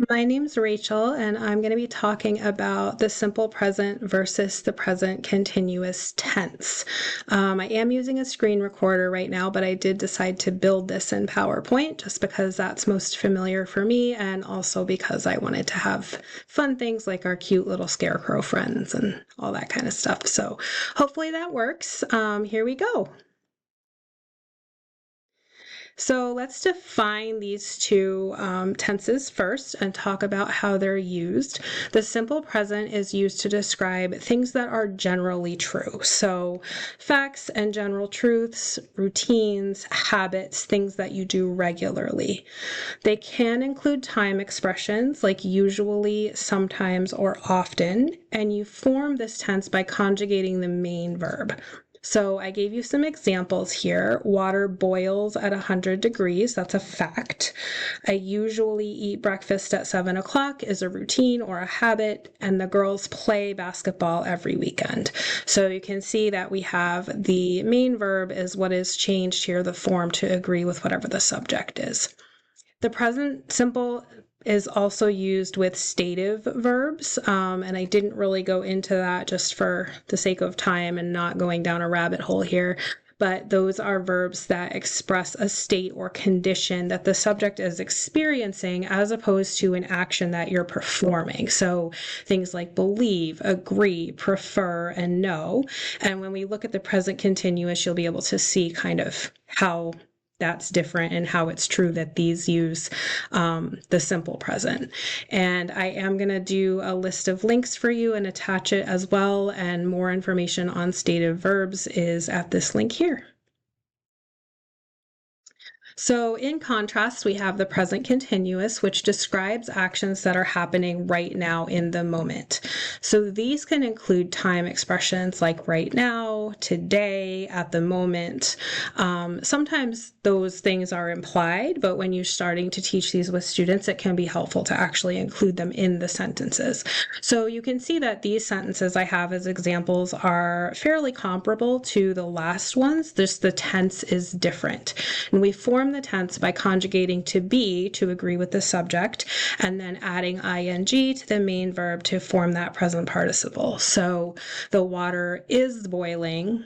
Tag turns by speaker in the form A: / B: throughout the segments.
A: My name's Rachel, and I'm going to be talking about the simple present versus the present continuous tense. I am using a screen recorder right now, but I did decide to build this in PowerPoint just because that's most familiar for me, and also because I wanted to have fun things like our cute little scarecrow friends and all that kind of stuff. So hopefully that works. Here we go. So let's define these two tenses first and talk about how they're used. The simple present is used to describe things that are generally true. So facts and general truths, routines, habits, things that you do regularly. They can include time expressions like usually, sometimes, or often, and you form this tense by conjugating the main verb. So I gave you some examples here. Water boils at 100 degrees. That's a fact. I usually eat breakfast at 7 o'clock is a routine or a habit, and the girls play basketball every weekend. So you can see that we have the main verb is what is changed here, the form to agree with whatever the subject is. The present simple is also used with stative verbs, and I didn't really go into that just for the sake of time and not going down a rabbit hole here, but those are verbs that express a state or condition that the subject is experiencing as opposed to an action that you're performing. So things like believe, agree, prefer, and know. And when we look at the present continuous, you'll be able to see kind of how that's different and how it's true that these use the simple present. And I am going to do a list of links for you and attach it as well. And more information on stative verbs is at this link here. So in contrast, we have the present continuous, which describes actions that are happening right now in the moment. So these can include time expressions like right now, today, at the moment. Sometimes those things are implied, but when you're starting to teach these with students, it can be helpful to actually include them in the sentences. So you can see that these sentences I have as examples are fairly comparable to the last ones, just the tense is different. And we form the tense by conjugating to be to agree with the subject, and then adding ing to the main verb to form that present participle. So the water is boiling,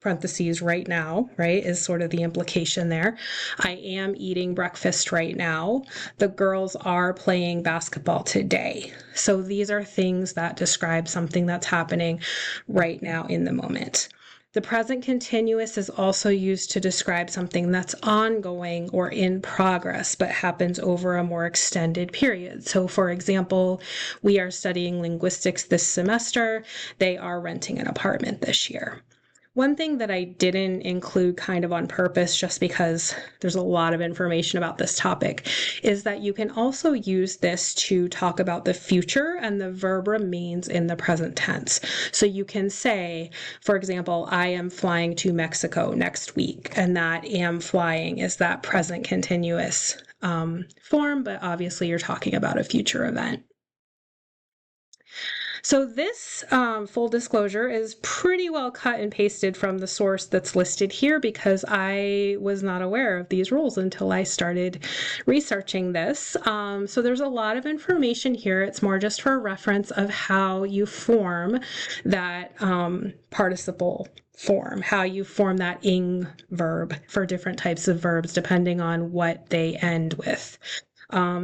A: parentheses right now, right, is sort of the implication there. I am eating breakfast right now. The girls are playing basketball today. So these are things that describe something that's happening right now in the moment. The present continuous is also used to describe something that's ongoing or in progress, but happens over a more extended period. So for example, we are studying linguistics this semester. They are renting an apartment this year. One thing that I didn't include kind of on purpose, just because there's a lot of information about this topic, is that you can also use this to talk about the future and the verb remains in the present tense. So you can say, for example, I am flying to Mexico next week, and that am flying is that present continuous form, but obviously you're talking about a future event. So this full disclosure is pretty well cut and pasted from the source that's listed here because I was not aware of these rules until I started researching this. So there's a lot of information here. It's more just for reference of how you form that participle form, how you form that ing verb for different types of verbs depending on what they end with.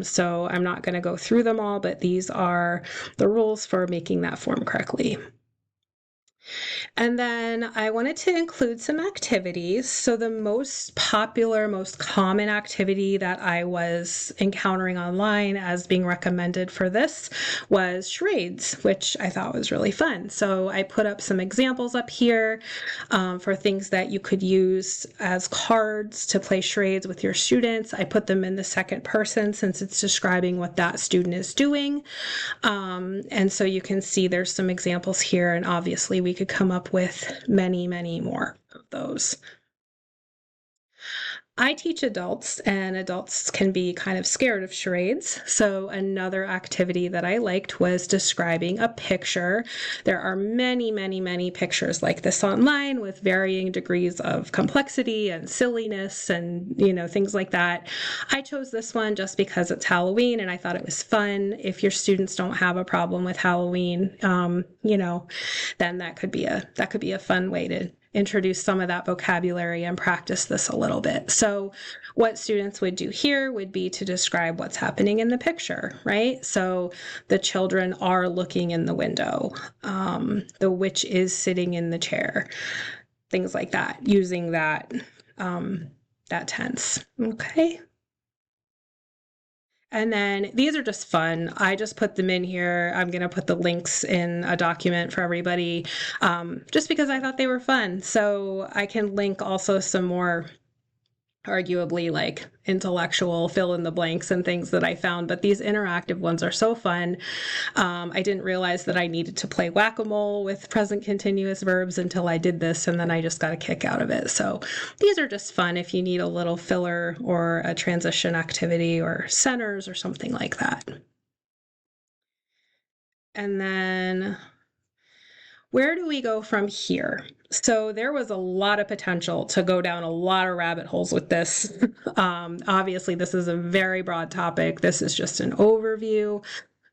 A: So I'm not going to go through them all, but these are the rules for making that form correctly. And then I wanted to include some activities. So the most popular, most common activity that I was encountering online as being recommended for this was charades, which I thought was really fun. So I put up some examples up here for things that you could use as cards to play charades with your students. I put them in the second person since it's describing what that student is doing. And so you can see there's some examples here, and obviously we could come up with many, many more of those. I teach adults, and adults can be kind of scared of charades. So another activity that I liked was describing a picture. There are many, many, many pictures like this online with varying degrees of complexity and silliness and, things like that. I chose this one just because it's Halloween and I thought it was fun. If your students don't have a problem with Halloween, then that could be a fun way to introduce some of that vocabulary and practice this a little bit. So what students would do here would be to describe what's happening in the picture, right? So the children are looking in the window. The witch is sitting in the chair. Things like that, using that tense. Okay. And then these are just fun. I just put them in here. I'm going to put the links in a document for everybody just because I thought they were fun. So I can link also some more arguably like intellectual fill in the blanks and things that I found, but these interactive ones are so fun. I didn't realize that I needed to play whack-a-mole with present continuous verbs until I did this, and then I just got a kick out of it. So these are just fun if you need a little filler or a transition activity or centers or something like that. And then where do we go from here? So there was a lot of potential to go down a lot of rabbit holes with this. Obviously, this is a very broad topic. This is just an overview.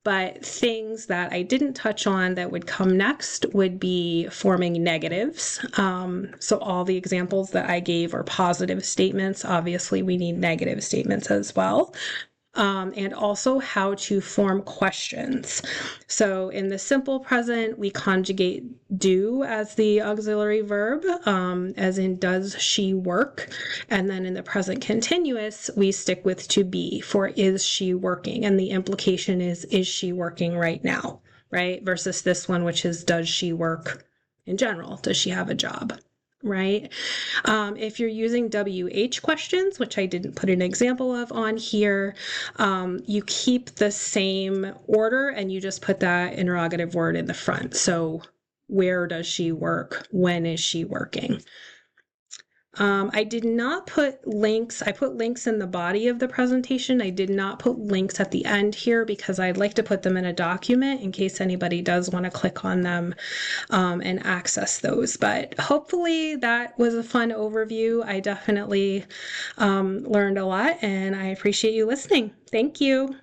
A: But things that I didn't touch on that would come next would be forming negatives. So all the examples that I gave are positive statements. Obviously, we need negative statements as well. And also how to form questions. So in the simple present, we conjugate do as the auxiliary verb, as in does she work? And then in the present continuous, we stick with to be for is she working? And the implication is she working right now, right? Versus this one, which is does she work in general? Does she have a job? Right? If you're using WH questions, which I didn't put an example of on here, you keep the same order and you just put that interrogative word in the front. So where does she work? When is she working? I did not put links. I put links in the body of the presentation. I did not put links at the end here because I'd like to put them in a document in case anybody does want to click on them and access those. But hopefully that was a fun overview. I definitely learned a lot and I appreciate you listening. Thank you.